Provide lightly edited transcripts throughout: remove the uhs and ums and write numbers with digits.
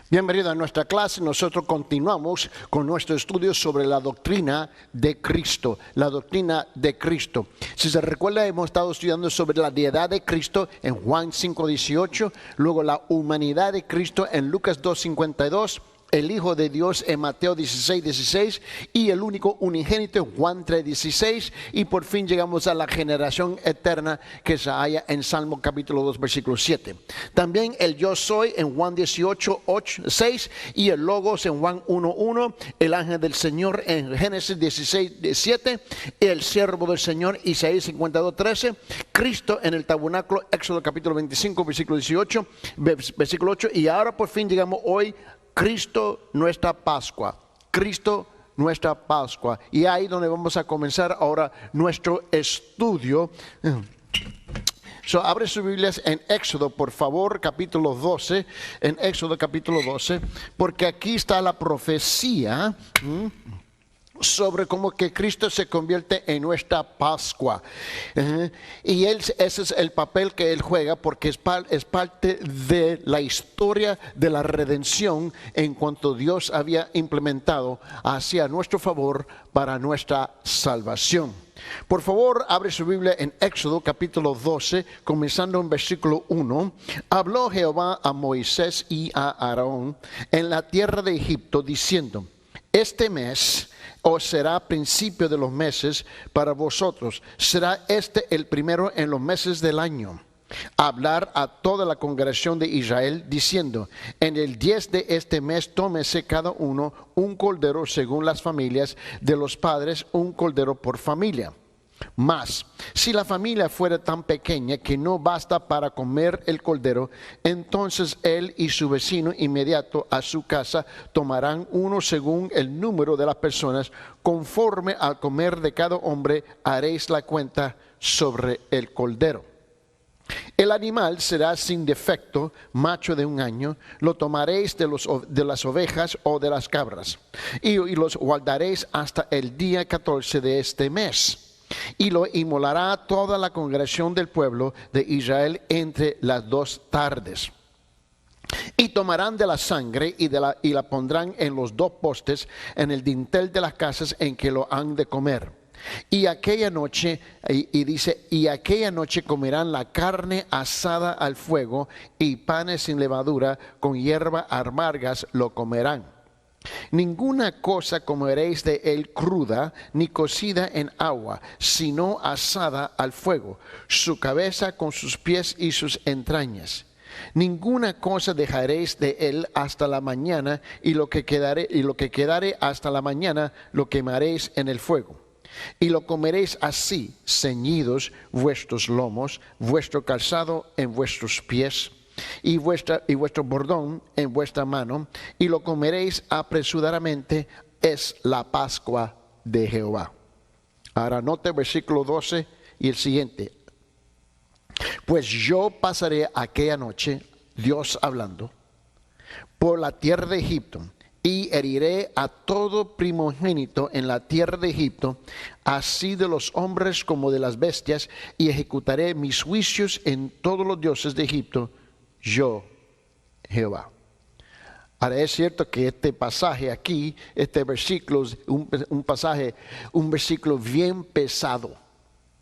Bienvenido a nuestra clase. Nosotros continuamos con nuestro estudio sobre la doctrina de Cristo. La doctrina de Cristo. Si se recuerda, hemos estado estudiando sobre la deidad de Cristo en Juan 5:18, luego la humanidad de Cristo en Lucas 2:52, el Hijo de Dios en Mateo 16:16 y el único unigénito en Juan 3:16, y por fin llegamos a la generación eterna que se halla en Salmo capítulo 2 versículo 7. También el yo soy en Juan 18:6 y el Logos en Juan 1:1, el ángel del Señor en Génesis 16:7, el siervo del Señor Isaías 52:13, Cristo en el tabernáculo Éxodo capítulo 25 versículo 18, versículo 8, y ahora por fin llegamos hoy Cristo nuestra Pascua, Cristo nuestra Pascua. Y ahí donde vamos a comenzar ahora nuestro estudio. Abre sus Biblias en Éxodo, por favor, capítulo 12, en Éxodo capítulo 12, porque aquí está la profecía sobre cómo que Cristo se convierte en nuestra Pascua. Y ese es el papel que Él juega, porque es parte de la historia de la redención en cuanto Dios había implementado hacia nuestro favor para nuestra salvación. Por favor, abre su Biblia en Éxodo capítulo 12, comenzando en versículo 1. Habló Jehová a Moisés y a Aarón en la tierra de Egipto, diciendo: este mes os será principio de los meses para vosotros, será este el primero en los meses del año. Hablar a toda la congregación de Israel, diciendo: en el 10 de este mes tómese cada uno un cordero según las familias de los padres, un cordero por familia. Mas, si la familia fuera tan pequeña que no basta para comer el cordero, entonces él y su vecino inmediato a su casa tomarán uno según el número de las personas, conforme al comer de cada hombre haréis la cuenta sobre el cordero. El animal será sin defecto, macho de 1 año, lo tomaréis de las ovejas o de las cabras, y los guardaréis hasta el día 14 de este mes. Y lo inmolará toda la congregación del pueblo de Israel entre las 2 tardes. Y tomarán de la sangre y la pondrán en los 2 postes en el dintel de las casas en que lo han de comer. Y aquella noche, y aquella noche comerán la carne asada al fuego, y panes sin levadura con hierbas amargas lo comerán. Ninguna cosa comeréis de él cruda, ni cocida en agua, sino asada al fuego, su cabeza con sus pies y sus entrañas. Ninguna cosa dejaréis de él hasta la mañana, y lo que quedare hasta la mañana lo quemaréis en el fuego. Y lo comeréis así, ceñidos vuestros lomos, vuestro calzado en vuestros pies, y vuestro bordón en vuestra mano, y lo comeréis apresuradamente, es la Pascua de Jehová. Ahora note el versículo 12 y el siguiente. Pues yo pasaré aquella noche, Dios hablando, por la tierra de Egipto, y heriré a todo primogénito en la tierra de Egipto, así de los hombres como de las bestias, y ejecutaré mis juicios en todos los dioses de Egipto, yo, Jehová. Ahora es cierto que este pasaje aquí, este versículo es un versículo bien pesado,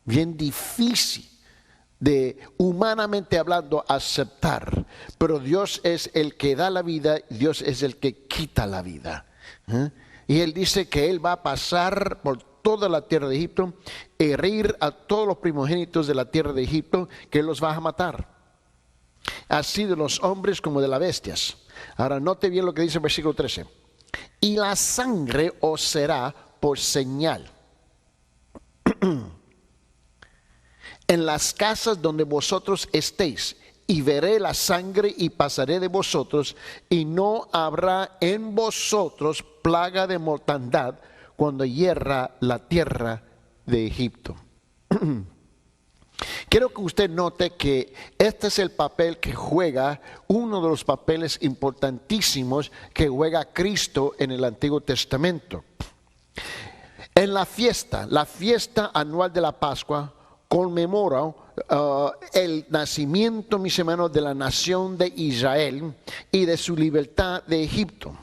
bien difícil de, humanamente hablando, aceptar. Pero Dios es el que da la vida, Dios es el que quita la vida. Y Él dice que Él va a pasar por toda la tierra de Egipto, herir a todos los primogénitos de la tierra de Egipto, que Él los va a matar, así de los hombres como de las bestias. Ahora note bien lo que dice el versículo 13. Y la sangre os será por señal en las casas donde vosotros estéis, y veré la sangre y pasaré de vosotros, y no habrá en vosotros plaga de mortandad cuando hierra la tierra de Egipto. Quiero que usted note que este es el papel que juega, uno de los papeles importantísimos que juega Cristo en el Antiguo Testamento. En la fiesta anual de la Pascua, conmemora el nacimiento, mis hermanos, de la nación de Israel y de su libertad de Egipto.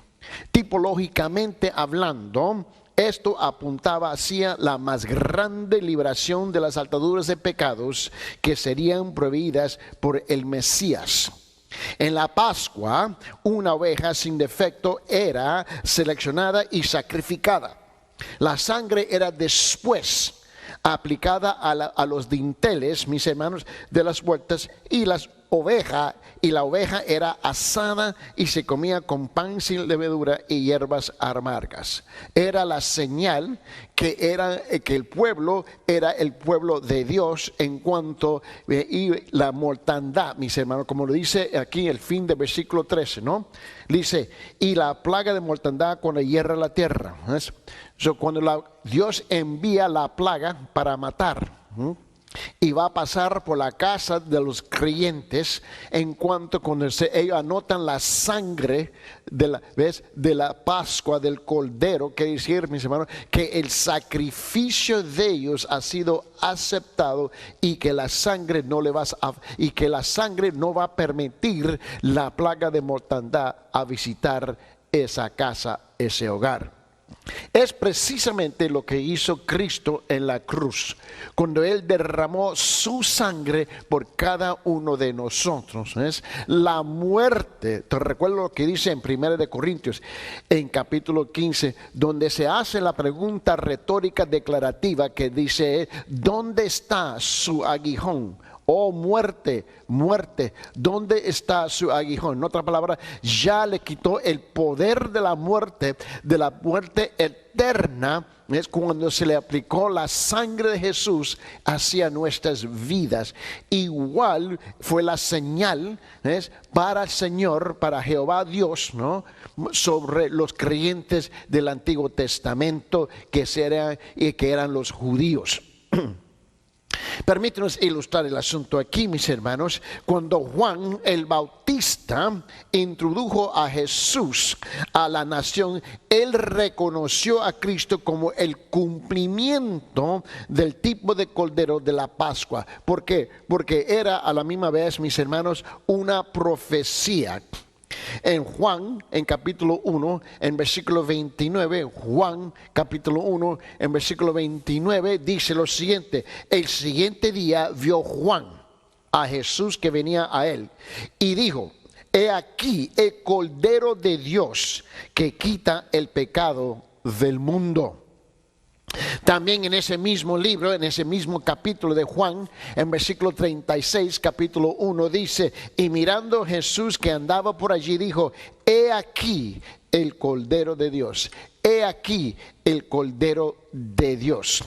Tipológicamente hablando, esto apuntaba hacia la más grande liberación de las ataduras de pecados que serían proveídas por el Mesías. En la Pascua, una oveja sin defecto era seleccionada y sacrificada. La sangre era después aplicada a los dinteles, mis hermanos, de las puertas, y la oveja era asada y se comía con pan sin levadura y hierbas amargas. Era la señal que el pueblo era el pueblo de Dios en cuanto y la mortandad, mis hermanos, como lo dice aquí el fin del versículo 13, ¿no? Dice, y la plaga de mortandad cuando hierra la tierra. Cuando Dios envía la plaga para matar, y va a pasar por la casa de los creyentes en cuanto cuando ellos anotan la sangre de la Pascua del Cordero, quiere decir, mis hermanos, que el sacrificio de ellos ha sido aceptado y que la sangre no va a permitir la plaga de mortandad a visitar esa casa, ese hogar. Es precisamente lo que hizo Cristo en la cruz, cuando Él derramó su sangre por cada uno de nosotros. ¿Ves? La muerte, te recuerdo lo que dice en 1 Corintios, en capítulo 15, donde se hace la pregunta retórica declarativa que dice, ¿dónde está su aguijón? Oh muerte, muerte, ¿dónde está su aguijón? En otra palabra, ya le quitó el poder de la muerte eterna. Es cuando se le aplicó la sangre de Jesús hacia nuestras vidas. Igual fue la señal, ¿ves?, para el Señor, para Jehová Dios, ¿no?, sobre los creyentes del Antiguo Testamento que eran los judíos. Permítanos ilustrar el asunto aquí, mis hermanos. Cuando Juan el Bautista introdujo a Jesús a la nación, él reconoció a Cristo como el cumplimiento del tipo de cordero de la Pascua. ¿Por qué? Porque era a la misma vez, mis hermanos, una profecía. En Juan, en capítulo 1, en versículo 29, Juan capítulo 1, en versículo 29, dice lo siguiente: el siguiente día vio Juan a Jesús que venía a él y dijo, he aquí el Cordero de Dios que quita el pecado del mundo. También en ese mismo libro, en ese mismo capítulo de Juan, en versículo 36, capítulo 1, dice, y mirando Jesús que andaba por allí, dijo, he aquí el Cordero de Dios, he aquí el Cordero de Dios.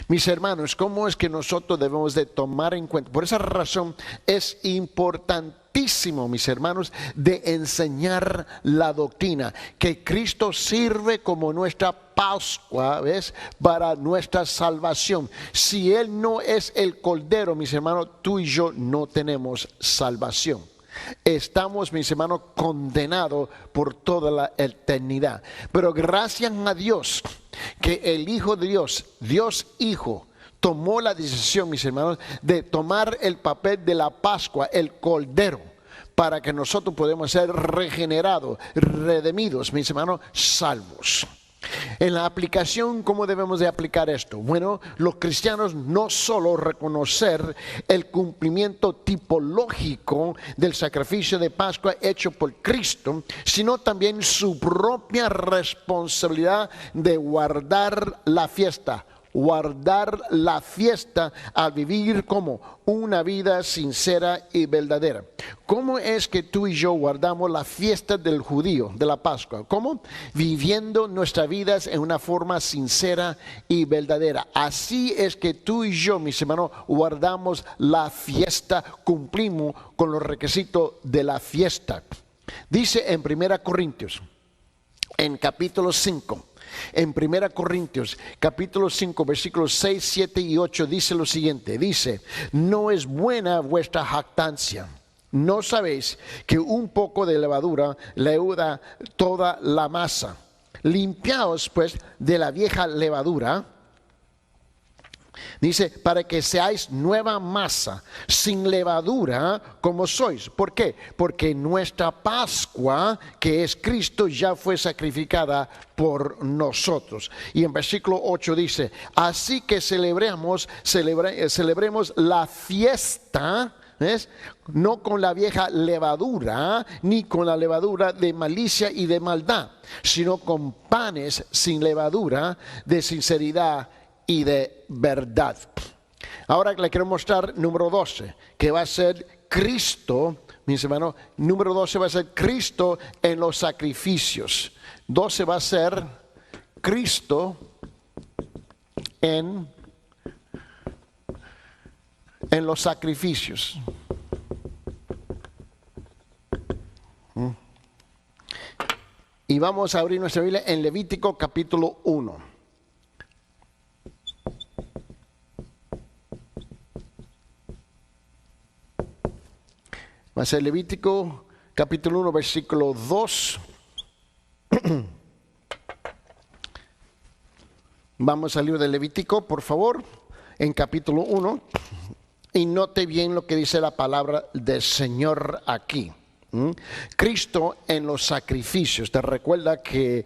Mis hermanos, ¿cómo es que nosotros debemos de tomar en cuenta? Por esa razón es importantísimo, mis hermanos, de enseñar la doctrina, que Cristo sirve como nuestra Pascua, ¿ves?, para nuestra salvación. Si Él no es el Cordero, mis hermanos, tú y yo no tenemos salvación. Estamos, mis hermanos, condenados por toda la eternidad. Pero gracias a Dios que el Hijo de Dios, Dios Hijo, tomó la decisión, mis hermanos, de tomar el papel de la Pascua, el Cordero, para que nosotros podamos ser regenerados, redimidos, mis hermanos, salvos. En la aplicación, ¿cómo debemos de aplicar esto? Bueno, los cristianos no solo reconocer el cumplimiento tipológico del sacrificio de Pascua hecho por Cristo, sino también su propia responsabilidad de guardar la fiesta al vivir como una vida sincera y verdadera. ¿Cómo es que tú y yo guardamos la fiesta del judío, de la Pascua? ¿Cómo? Viviendo nuestras vidas en una forma sincera y verdadera. Así es que tú y yo, mis hermanos, guardamos la fiesta, cumplimos con los requisitos de la fiesta. Dice en 1 Corintios, en capítulo 5, en 1 Corintios, capítulo 5, versículos 6, 7 y 8, dice lo siguiente, dice, no es buena vuestra jactancia. ¿No sabéis que un poco de levadura leuda toda la masa? Limpiaos pues de la vieja levadura Dice, para que seáis nueva masa, sin levadura como sois. ¿Por qué? Porque nuestra Pascua, que es Cristo, ya fue sacrificada por nosotros. Y en versículo 8 dice, así que celebremos la fiesta, ¿ves? No con la vieja levadura, ni con la levadura de malicia y de maldad, sino con panes sin levadura, de sinceridad y de verdad. Ahora le quiero mostrar número 12, que va a ser Cristo, mis hermanos. Número 12 va a ser Cristo en los sacrificios. 12 va a ser Cristo en los sacrificios. Y vamos a abrir nuestra Biblia en Levítico capítulo 1. Va a ser Levítico capítulo 1, versículo 2. Vamos al libro de Levítico, por favor, en capítulo 1. Y note bien lo que dice la palabra del Señor aquí. Cristo en los sacrificios. Te recuerda que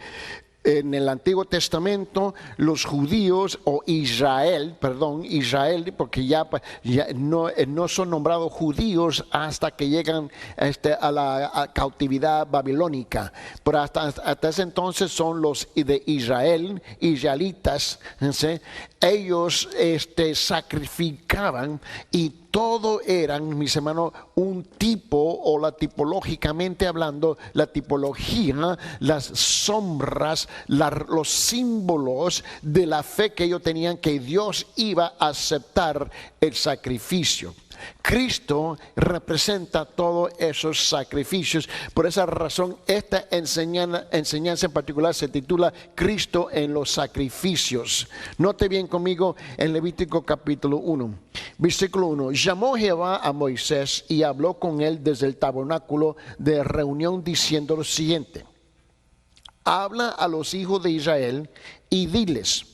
en el Antiguo Testamento los judíos, o Israel, porque ya no son nombrados judíos hasta que llegan a la cautividad babilónica, pero hasta ese entonces son los de Israel, israelitas, ¿sí? Ellos sacrificaban, y todo eran, mis hermanos, un tipo, o tipológicamente hablando, la tipología, las sombras, los símbolos de la fe que ellos tenían, que Dios iba a aceptar el sacrificio. Cristo representa todos esos sacrificios. Por esa razón, esta enseñanza en particular se titula Cristo en los sacrificios. Note bien conmigo en Levítico capítulo 1, versículo 1. Llamó Jehová a Moisés y habló con él desde el tabernáculo de reunión, diciendo lo siguiente: habla a los hijos de Israel y diles: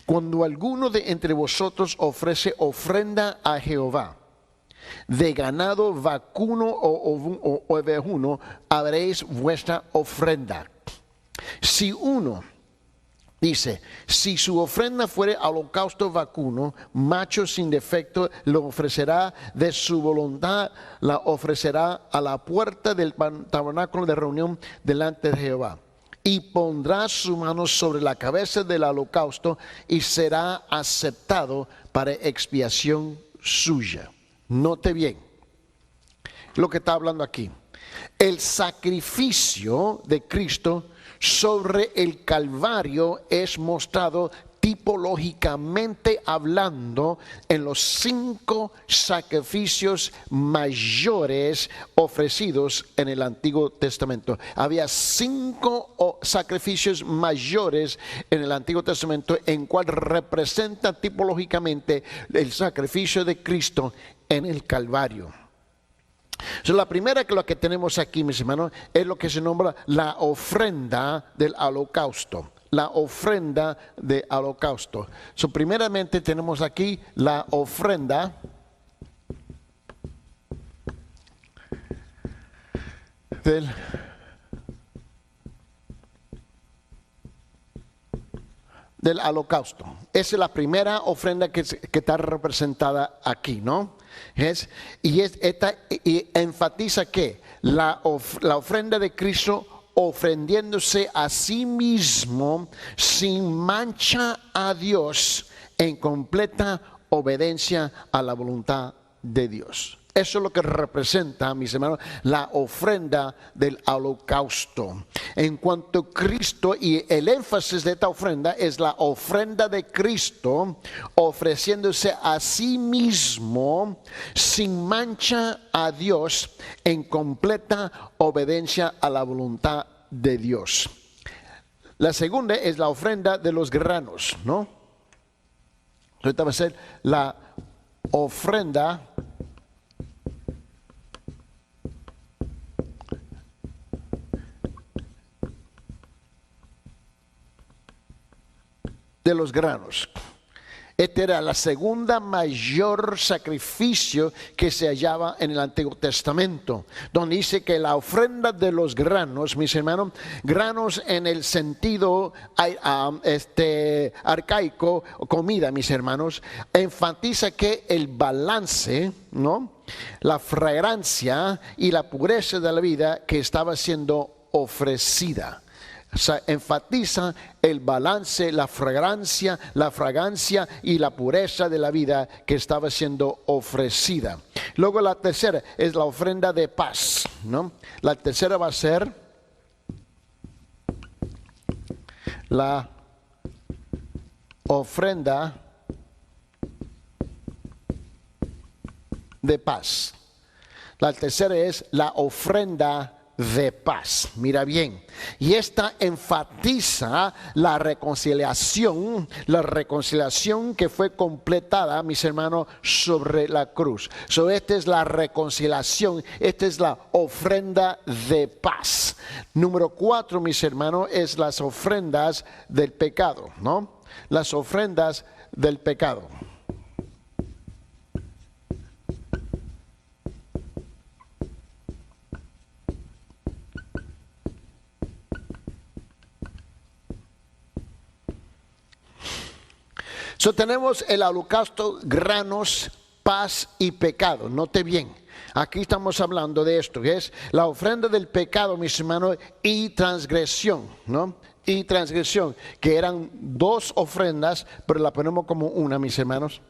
cuando alguno de entre vosotros ofrece ofrenda a Jehová, de ganado vacuno o ovejuno, habréis vuestra ofrenda. Si uno, dice, si su ofrenda fuere holocausto vacuno, macho sin defecto, lo ofrecerá de su voluntad, la ofrecerá a la puerta del tabernáculo de reunión delante de Jehová. Y pondrá su mano sobre la cabeza del holocausto, y será aceptado para expiación suya. Note bien lo que está hablando aquí. El sacrificio de Cristo sobre el Calvario es mostrado tipológicamente hablando en los 5 sacrificios mayores ofrecidos en el Antiguo Testamento. Había 5 sacrificios mayores en el Antiguo Testamento, en cual representa tipológicamente el sacrificio de Cristo en el Calvario. La primera que lo que tenemos aquí, mis hermanos, es lo que se nombra la ofrenda del holocausto. La ofrenda de holocausto. Primeramente tenemos aquí la ofrenda del holocausto. Esa es la primera ofrenda que está representada aquí, ¿no? Y enfatiza que la ofrenda de Cristo, ofrendiéndose a sí mismo sin mancha a Dios, en completa obediencia a la voluntad de Dios. Eso es lo que representa, mis hermanos, la ofrenda del holocausto. En cuanto a Cristo, y el énfasis de esta ofrenda es la ofrenda de Cristo, ofreciéndose a sí mismo sin mancha a Dios, en completa obediencia a la voluntad de Dios. La segunda es la ofrenda de los granos, ¿no? Ahorita va a ser la ofrenda de los granos. Este era la segunda mayor sacrificio que se hallaba en el Antiguo Testamento, donde dice que la ofrenda de los granos, mis hermanos, granos en el sentido arcaico, comida, mis hermanos, enfatiza que el balance, ¿no?, la fragancia y la pureza de la vida que estaba siendo ofrecida. O sea, enfatiza el balance, la fragancia y la pureza de la vida que estaba siendo ofrecida. Luego la tercera es la ofrenda de paz, ¿no? La tercera va a ser la ofrenda de paz. La tercera es la ofrenda de paz. Mira bien, y esta enfatiza la reconciliación que fue completada, mis hermanos, sobre la cruz. Esta es la reconciliación, esta es la ofrenda de paz. Número 4, mis hermanos, es las ofrendas del pecado, ¿no? Las ofrendas del pecado. Tenemos el holocausto, granos, paz y pecado. Note bien, aquí estamos hablando de esto, que es la ofrenda del pecado, mis hermanos, y transgresión, ¿no? Y transgresión, que eran dos ofrendas, pero la ponemos como una, mis hermanos.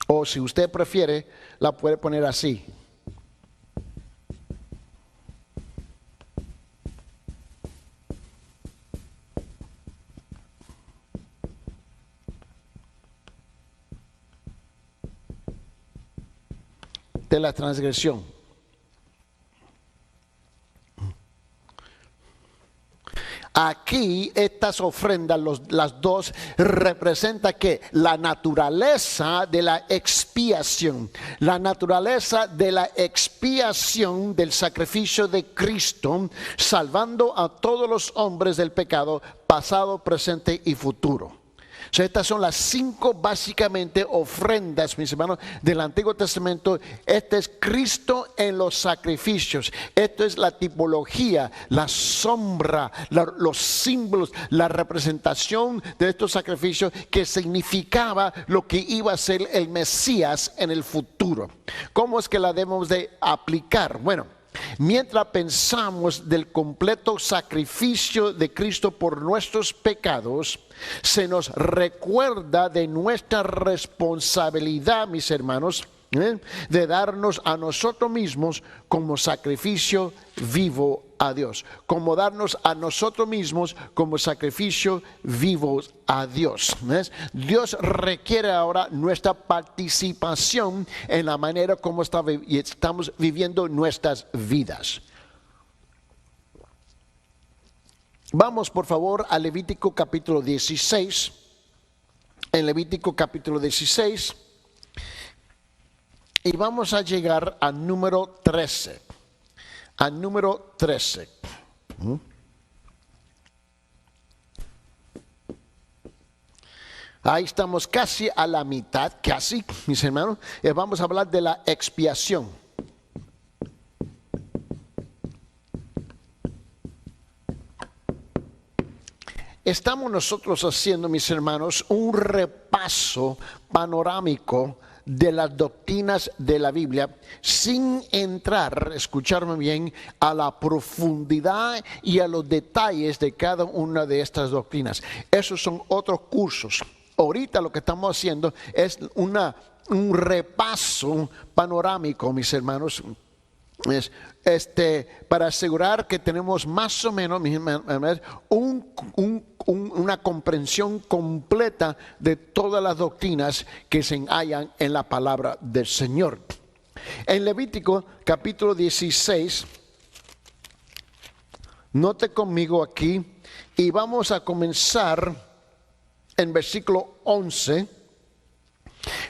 O si usted prefiere, la puede poner así. De la transgresión. Aquí estas ofrendas, las dos, representan que la naturaleza de la expiación, del sacrificio de Cristo, salvando a todos los hombres del pecado, pasado, presente y futuro. Estas son las 5 básicamente ofrendas, mis hermanos, del Antiguo Testamento. Este es Cristo en los sacrificios. Esto es la tipología, la sombra, los símbolos, la representación de estos sacrificios que significaba lo que iba a ser el Mesías en el futuro. ¿Cómo es que la debemos de aplicar? Bueno, mientras pensamos del completo sacrificio de Cristo por nuestros pecados, se nos recuerda de nuestra responsabilidad, mis hermanos, de darnos a nosotros mismos como sacrificio vivo a Dios, como darnos a nosotros mismos como sacrificio vivo a Dios. ¿Ves? Dios requiere ahora nuestra participación en la manera como estamos viviendo nuestras vidas. Vamos por favor a Levítico capítulo 16. En Levítico capítulo 16. Y vamos a llegar al número 13. Al número 13. Ahí estamos casi a la mitad, casi, mis hermanos. Vamos a hablar de la expiación. Estamos nosotros haciendo, mis hermanos, un repaso panorámico de las doctrinas de la Biblia, sin entrar, escucharme bien, a la profundidad y a los detalles de cada una de estas doctrinas. Esos son otros cursos. Ahorita lo que estamos haciendo es un repaso panorámico, mis hermanos, para asegurar que tenemos más o menos, mis hermanos, una comprensión completa de todas las doctrinas que se hallan en la palabra del Señor. En Levítico capítulo 16, note conmigo aquí y vamos a comenzar en versículo 11.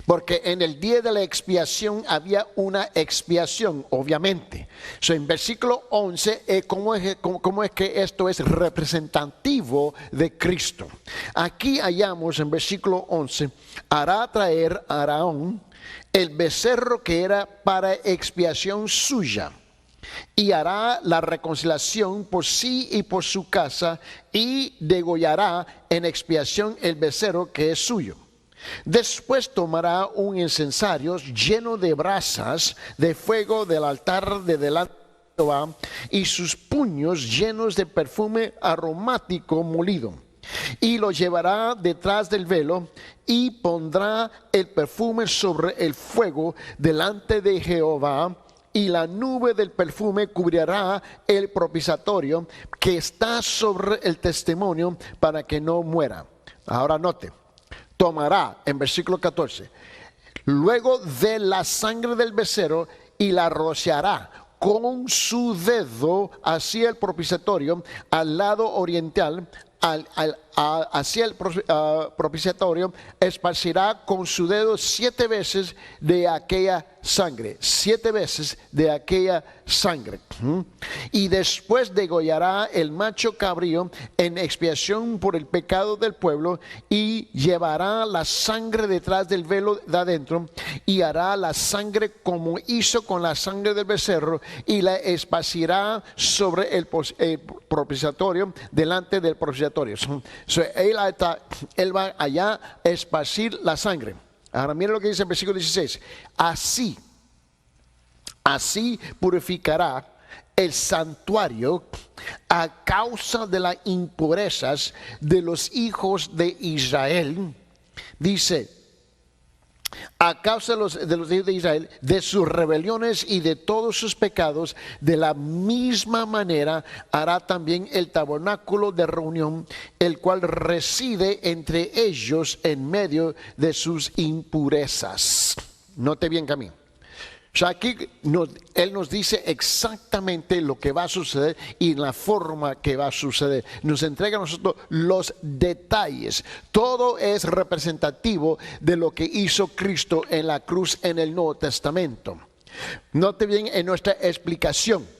porque en el día de la expiación había una expiación, obviamente. En versículo 11, ¿cómo es que esto es representativo de Cristo? Aquí hallamos en versículo 11, hará traer a Aarón el becerro que era para expiación suya, y hará la reconciliación por sí y por su casa, y degollará en expiación el becerro que es suyo. Después tomará un incensario lleno de brasas de fuego del altar de delante de Jehová, y sus puños llenos de perfume aromático molido, y lo llevará detrás del velo, y pondrá el perfume sobre el fuego delante de Jehová, y la nube del perfume cubrirá el propiciatorio que está sobre el testimonio, para que no muera. Ahora note, tomará, en versículo 14, luego de la sangre del becerro, y la rociará con su dedo hacia el propiciatorio al lado oriental, hacia el propiciatorio, esparcirá con su dedo 7 veces de aquella sangre, 7 veces de aquella sangre. Y después degollará el macho cabrío en expiación por el pecado del pueblo, y llevará la sangre detrás del velo de adentro, y hará la sangre como hizo con la sangre del becerro, y la esparcirá sobre el propiciatorio delante del propiciatorio. Él va allá a esparcir la sangre. Ahora miren lo que dice el versículo 16. Así purificará el santuario a causa de las impurezas de los hijos de Israel. Dice, a causa de los hijos de Israel, de sus rebeliones y de todos sus pecados, de la misma manera hará también el tabernáculo de reunión, el cual reside entre ellos en medio de sus impurezas. Note bien, Camilo. O sea, aquí Él nos dice exactamente lo que va a suceder y la forma que va a suceder. Nos entrega a nosotros los detalles. Todo es representativo de lo que hizo Cristo en la cruz en el Nuevo Testamento. Note bien en nuestra explicación.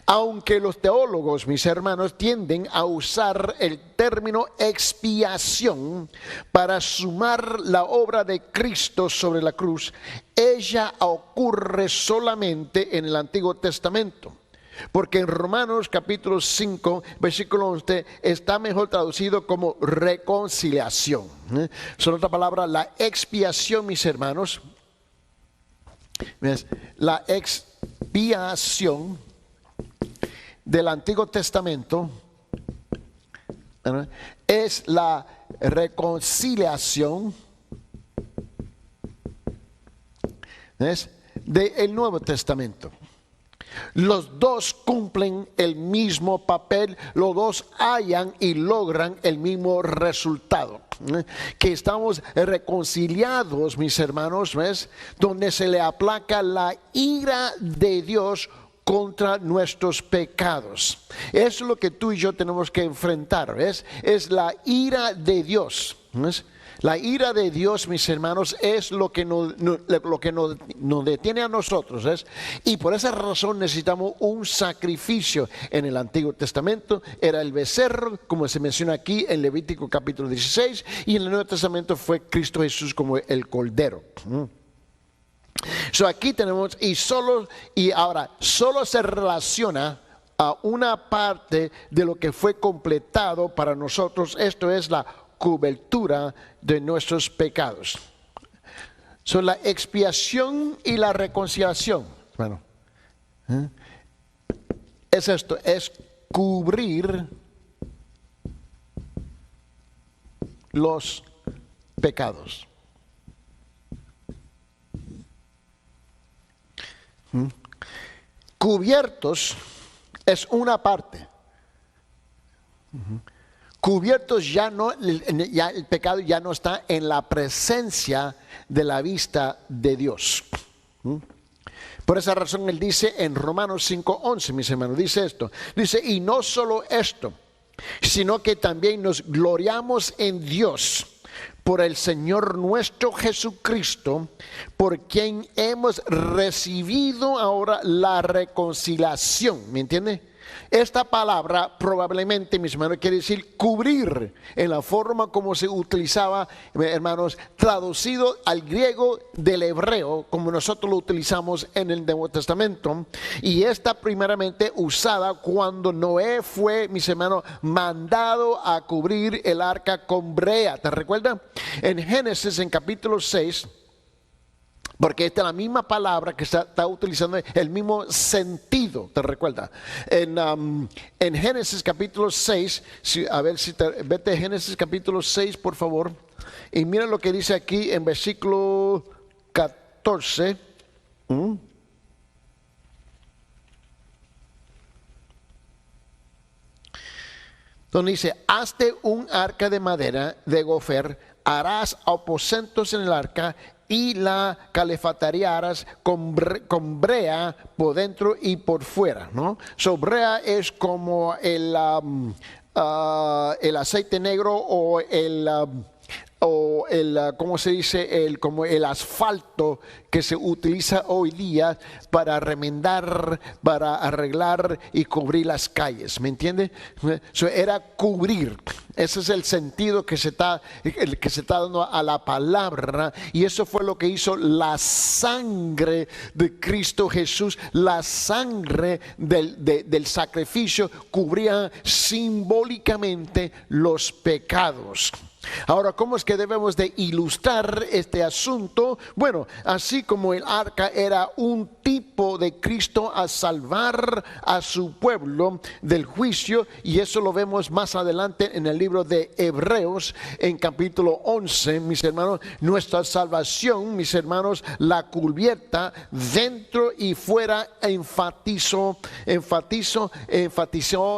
Aunque los teólogos, mis hermanos, tienden a usar el término expiación para sumar la obra de Cristo sobre la cruz, ella ocurre solamente en el Antiguo Testamento. Porque en Romanos capítulo 5, versículo 11, está mejor traducido como reconciliación. Son otra palabra, la expiación, mis hermanos. La expiación del Antiguo Testamento es la reconciliación del Nuevo Testamento. Los dos cumplen el mismo papel, los dos hallan y logran el mismo resultado. Que estamos reconciliados, mis hermanos, ¿ves? Donde se le aplaca la ira de Dios contra nuestros pecados. Eso es lo que tú y yo tenemos que enfrentar, ¿ves? Es la ira de Dios, ¿ves? La ira de Dios, mis hermanos, es lo que nos detiene a nosotros, ¿ves? Y por esa razón necesitamos un sacrificio. En el Antiguo Testamento era el becerro, como se menciona aquí en Levítico capítulo 16, y en el Nuevo Testamento fue Cristo Jesús como el Cordero. Aquí tenemos, y ahora solo se relaciona a una parte de lo que fue completado para nosotros. Esto es la cobertura de nuestros pecados. La expiación y la reconciliación, bueno, es esto, es cubrir los pecados. Cubiertos es una parte. Cubiertos ya el pecado ya no está en la presencia de la vista de Dios. Por esa razón él dice en Romanos 5:11, mis hermanos, dice esto. Dice, y no solo esto, sino que también nos gloriamos en Dios por el Señor nuestro Jesucristo, por quien hemos recibido ahora la reconciliación. ¿Me entiende? Esta palabra probablemente, mis hermanos, quiere decir cubrir, en la forma como se utilizaba, hermanos, traducido al griego del hebreo, como nosotros lo utilizamos en el Nuevo Testamento. Y esta primeramente usada cuando Noé fue, mis hermanos, mandado a cubrir el arca con brea. ¿Te recuerdas? En Génesis, en capítulo 6, porque esta es la misma palabra que está utilizando el mismo sentido, ¿te recuerdas? En Génesis capítulo 6, a ver si vete a Génesis capítulo 6, por favor. Y mira lo que dice aquí en versículo 14. Donde dice, hazte un arca de madera de gofer, harás aposentos en el arca y la calefactarías con brea por dentro y por fuera, ¿no? So, brea es como el aceite negro o ¿cómo se dice? Como el asfalto que se utiliza hoy día para remendar, para arreglar y cubrir las calles, ¿me entiende? So, era cubrir. Ese es el sentido que se está dando a la palabra, y eso fue lo que hizo la sangre de Cristo Jesús. La sangre del sacrificio cubría simbólicamente los pecados. Ahora, ¿cómo es que debemos de ilustrar este asunto? Bueno, así como el arca era un tipo de Cristo a salvar a su pueblo del juicio, y eso lo vemos más adelante en el libro de Hebreos, en capítulo 11, mis hermanos, nuestra salvación, mis hermanos, la cubierta dentro y fuera, enfatizó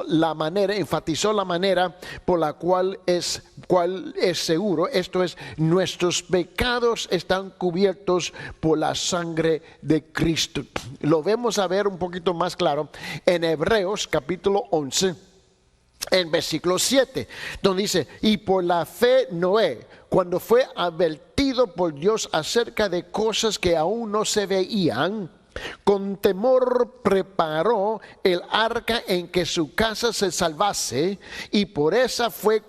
la manera por la cual es seguro. Esto es, nuestros pecados están cubiertos por la sangre de Cristo. Lo vemos a ver un poquito más claro en Hebreos capítulo 11, en versículo 7, donde dice, y por la fe Noé, cuando fue advertido por Dios acerca de cosas que aún no se veían, con temor preparó el arca en que su casa se salvase, y por esa fe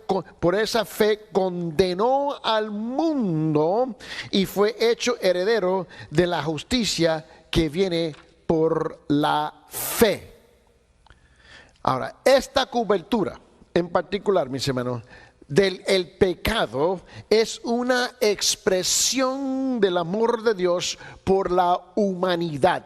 condenó al mundo y fue hecho heredero de la justicia que viene por la fe. Ahora, esta cobertura en particular, mis hermanos, el pecado es una expresión del amor de Dios por la humanidad.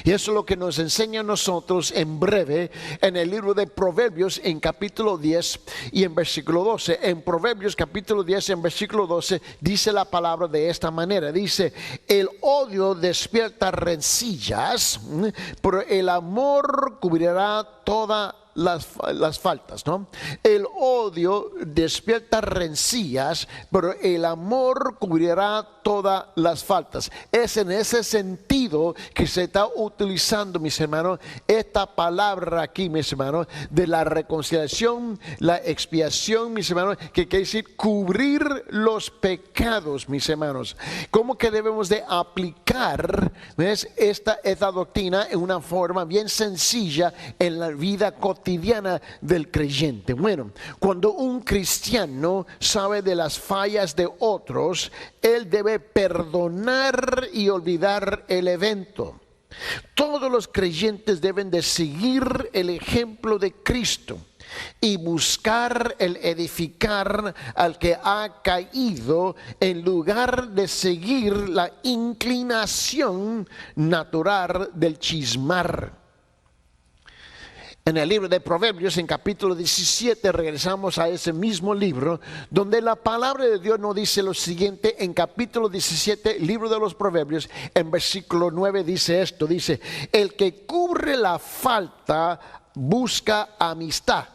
Y eso es lo que nos enseña a nosotros en breve en el libro de Proverbios, en capítulo 10 y en versículo 12. En Proverbios capítulo 10 y en versículo 12 dice la palabra de esta manera. Dice, el odio despierta rencillas, pero el amor cubrirá todas las faltas, ¿no? El odio despierta rencillas, pero el amor cubrirá todas las faltas. Es en ese sentido que se está utilizando, mis hermanos, esta palabra aquí, mis hermanos, de la reconciliación, la expiación, mis hermanos, que quiere decir cubrir los pecados, mis hermanos. ¿Cómo que debemos de aplicar, ves, esta doctrina en una forma bien sencilla en la vida cotidiana del creyente? Bueno, cuando un cristiano sabe de las fallas de otros, él debe perdonar y olvidar el evento. Todos los creyentes deben de seguir el ejemplo de Cristo y buscar el edificar al que ha caído, en lugar de seguir la inclinación natural del chismar. En el libro de Proverbios, en capítulo 17, regresamos a ese mismo libro, donde la palabra de Dios nos dice lo siguiente. En capítulo 17, libro de los Proverbios, en versículo 9 dice esto, dice, el que cubre la falta busca amistad,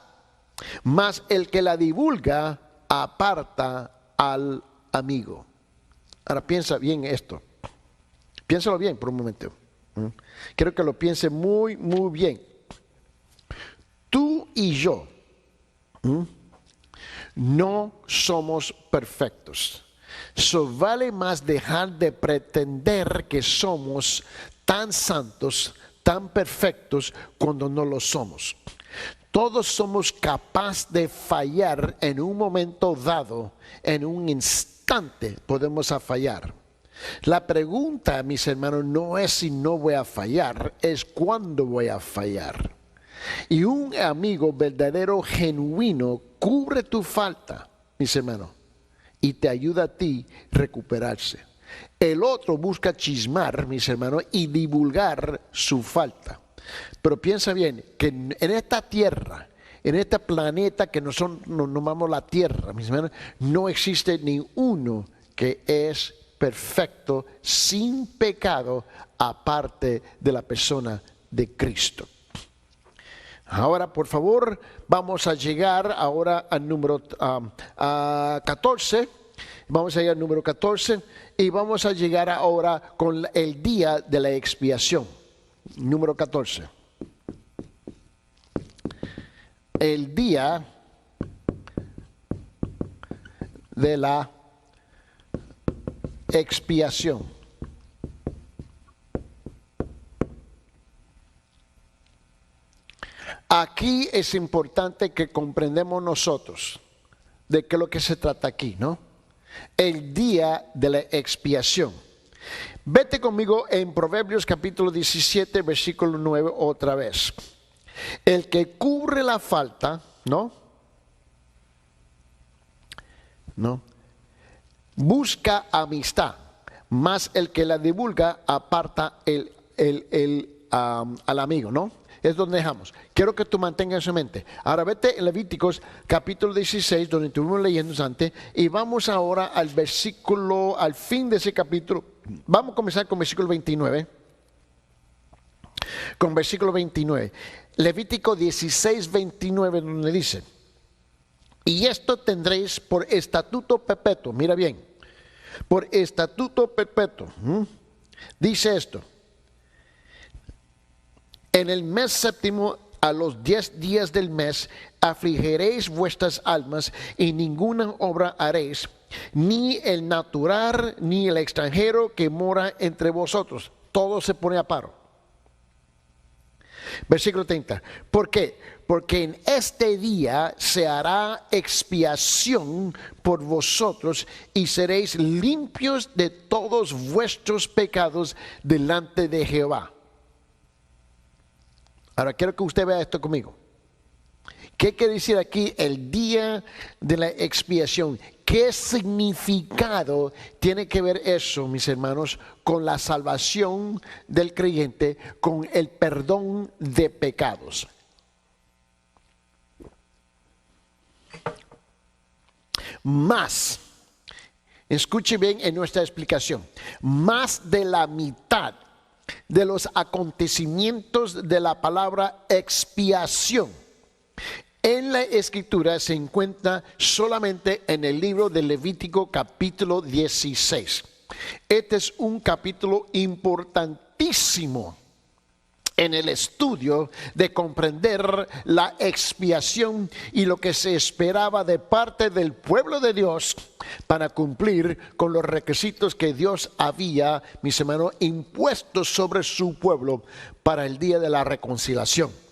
mas el que la divulga aparta al amigo. Ahora piensa bien esto, piénsalo bien por un momento. Quiero que lo piense muy, muy bien. Tú y yo No somos perfectos. Vale más dejar de pretender que somos tan santos, tan perfectos, cuando no lo somos. Todos somos capaces de fallar en un momento dado, en un instante podemos fallar. La pregunta, mis hermanos, no es si no voy a fallar, es cuándo voy a fallar. Y un amigo verdadero, genuino, cubre tu falta, mis hermanos, y te ayuda a ti a recuperarse. El otro busca chismar, mis hermanos, y divulgar su falta. Pero piensa bien, que en esta tierra, en este planeta que nosotros nos llamamos la tierra, mis hermanos, no existe ni uno que es perfecto, sin pecado, aparte de la persona de Cristo. Ahora, por favor, vamos a llegar ahora al número 14. Vamos a llegar al número 14 y vamos a llegar ahora con el día de la expiación. Número 14. El día de la expiación. Aquí es importante que comprendamos nosotros de qué es lo que se trata aquí, ¿no? El día de la expiación. Vete conmigo en Proverbios capítulo 17, versículo 9 otra vez. El que cubre la falta, ¿no? Busca amistad, mas el que la divulga aparta al amigo, ¿no? Es donde dejamos. Quiero que tú mantengas eso en mente. Ahora vete en Levíticos capítulo 16, donde estuvimos leyendo antes, y vamos ahora al versículo, al fin de ese capítulo. Vamos a comenzar con versículo 29. Con versículo 29. Levítico 16, 29, donde dice: y esto tendréis por estatuto perpetuo. Mira bien, por estatuto perpetuo. Dice esto: en el mes séptimo, a los 10 días del mes, afligiréis vuestras almas y ninguna obra haréis, ni el natural ni el extranjero que mora entre vosotros. Todo se pone a paro. Versículo 30. ¿Por qué? Porque en este día se hará expiación por vosotros y seréis limpios de todos vuestros pecados delante de Jehová. Ahora quiero que usted vea esto conmigo. ¿Qué quiere decir aquí el día de la expiación? ¿Qué significado tiene que ver eso, mis hermanos, con la salvación del creyente, con el perdón de pecados? Más, escuche bien en nuestra explicación, más de la mitad de los acontecimientos de la palabra expiación en la Escritura se encuentra solamente en el libro de Levítico capítulo 16. Este es un capítulo importantísimo en el estudio de comprender la expiación y lo que se esperaba de parte del pueblo de Dios para cumplir con los requisitos que Dios había, mis hermanos, impuestos sobre su pueblo para el día de la reconciliación.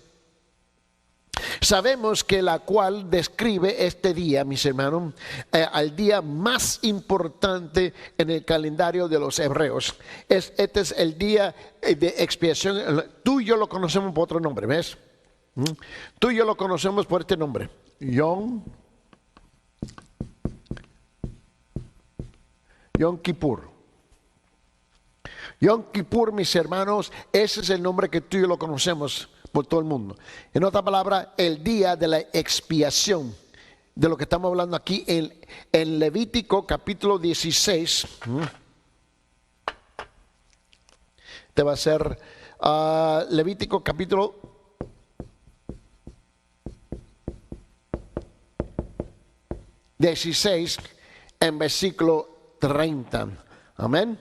Sabemos que la cual describe este día, mis hermanos, al día más importante en el calendario de los hebreos. Este es el día de expiación. Tú y yo lo conocemos por otro nombre, ¿ves? Tú y yo lo conocemos por este nombre, Yom Kippur. Yom Kippur, mis hermanos, ese es el nombre que tú y yo lo conocemos por todo el mundo. En otra palabra, el día de la expiación, de lo que estamos hablando aquí en Levítico capítulo 16. Te va a ser Levítico capítulo 16 en versículo 30. Amén.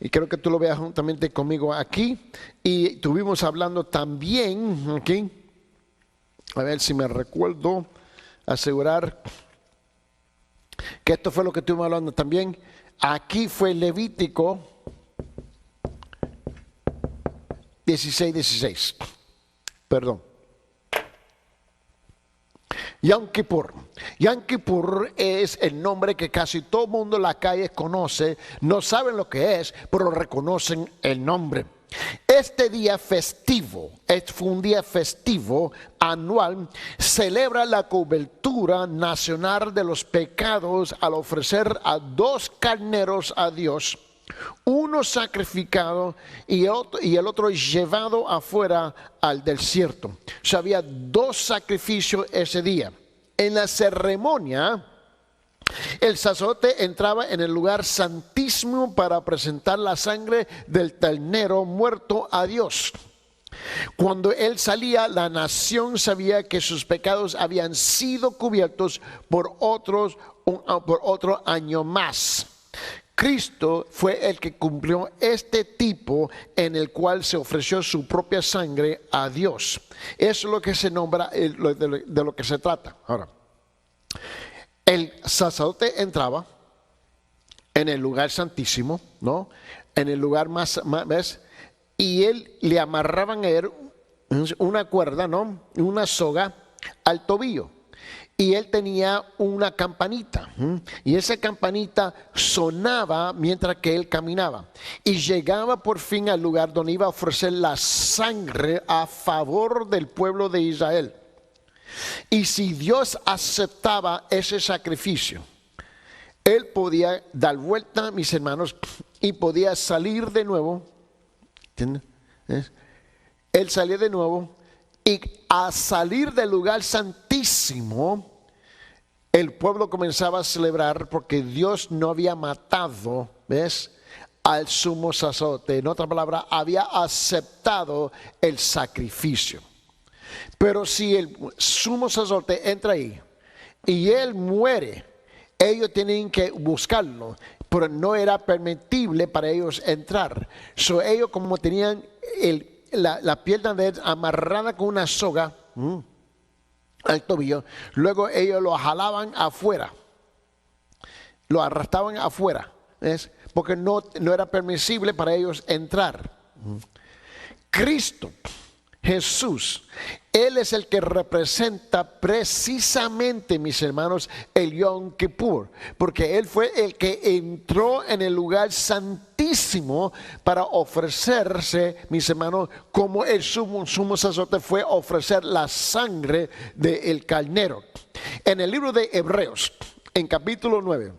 Y creo que tú lo veas juntamente conmigo aquí. Y estuvimos hablando también aquí. A ver si me recuerdo. Asegurar. que esto fue lo que estuvimos hablando también. Aquí fue Levítico 16. Perdón. Yom Kippur. Yom Kippur es el nombre que casi todo el mundo en la calle conoce. No saben lo que es, pero reconocen el nombre. Este día festivo, fue un día festivo anual, celebra la cobertura nacional de los pecados al ofrecer a 2 carneros a Dios, uno sacrificado y el otro llevado afuera al desierto. O sea, había 2 sacrificios ese día. En la ceremonia, el sacerdote entraba en el lugar santísimo para presentar la sangre del ternero muerto a Dios. Cuando él salía, la nación sabía que sus pecados habían sido cubiertos por otro año más. Cristo fue el que cumplió este tipo en el cual se ofreció su propia sangre a Dios. Eso es lo que se nombra, de lo que se trata. Ahora, el sacerdote entraba en el lugar santísimo, ¿no? En el lugar más ¿ves? Y él le amarraban a él una cuerda, ¿no? Una soga al tobillo. Y él tenía una campanita, y esa campanita sonaba mientras que él caminaba. Y llegaba por fin al lugar donde iba a ofrecer la sangre a favor del pueblo de Israel. Y si Dios aceptaba ese sacrificio, él podía dar vuelta, mis hermanos, y podía salir de nuevo. ¿Entiendes? Él salía de nuevo. Y a salir del lugar santísimo, el pueblo comenzaba a celebrar porque Dios no había matado, ¿ves?, al sumo sacerdote. En otra palabra, había aceptado el sacrificio. Pero si el sumo sacerdote entra ahí y él muere, ellos tienen que buscarlo, pero no era permitible para ellos entrar. So, ellos, como tenían la pierna de él amarrada con una soga al tobillo, luego ellos lo jalaban afuera, lo arrastraban afuera, ¿ves? Porque no era permisible para ellos entrar. Cristo, Jesús, Él es el que representa precisamente, mis hermanos, el Yom Kippur, porque Él fue el que entró en el lugar santísimo para ofrecerse, mis hermanos, como el sumo sacerdote fue a ofrecer la sangre del carnero. En el libro de Hebreos, en capítulo 9,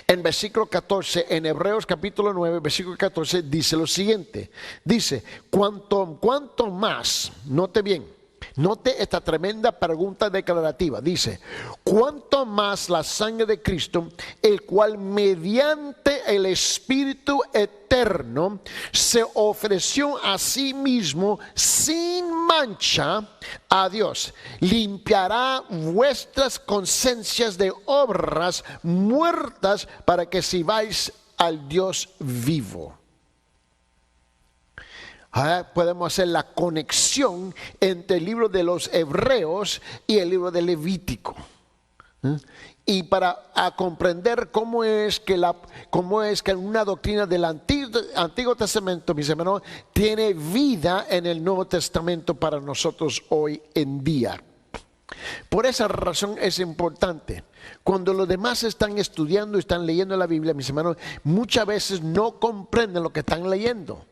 en versículo 14, en Hebreos capítulo 9, versículo 14, dice lo siguiente. Dice, cuanto más, note bien, note esta tremenda pregunta declarativa. Dice, cuanto más la sangre de Cristo, el cual mediante el Espíritu eterno se ofreció a sí mismo sin mancha a Dios, limpiará vuestras conciencias de obras muertas para que sirváis al Dios vivo. Ahora podemos hacer la conexión entre el libro de los Hebreos y el libro de Levítico. Y para comprender cómo es que una doctrina del Antiguo Testamento, mis hermanos, tiene vida en el Nuevo Testamento para nosotros hoy en día. Por esa razón es importante. Cuando los demás están estudiando y están leyendo la Biblia, mis hermanos, muchas veces no comprenden lo que están leyendo.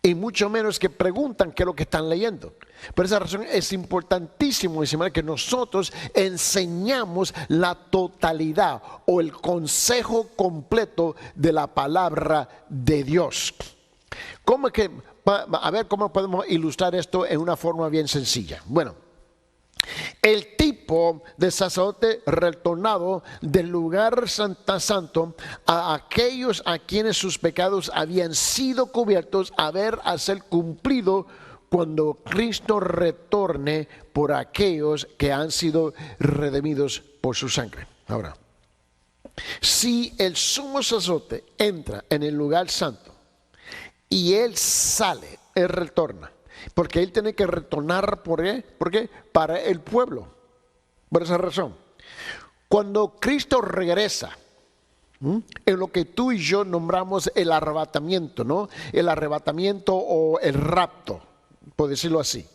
Y mucho menos que preguntan qué es lo que están leyendo. Por esa razón es importantísimo, mis hermanos, que nosotros enseñamos la totalidad o el consejo completo de la palabra de Dios. A ver cómo podemos ilustrar esto en una forma bien sencilla. Bueno, el tipo de sacerdote retornado del lugar santo a aquellos a quienes sus pecados habían sido cubiertos a ser cumplido cuando Cristo retorne por aquellos que han sido redimidos por su sangre. Ahora, si el sumo sacerdote entra en el lugar santo y él sale, él retorna, porque él tiene que retornar, ¿por qué? Para el pueblo. Por esa razón, Cuando Cristo regresa, en lo que tú y yo nombramos el arrebatamiento, ¿no? El arrebatamiento o el rapto, por decirlo así.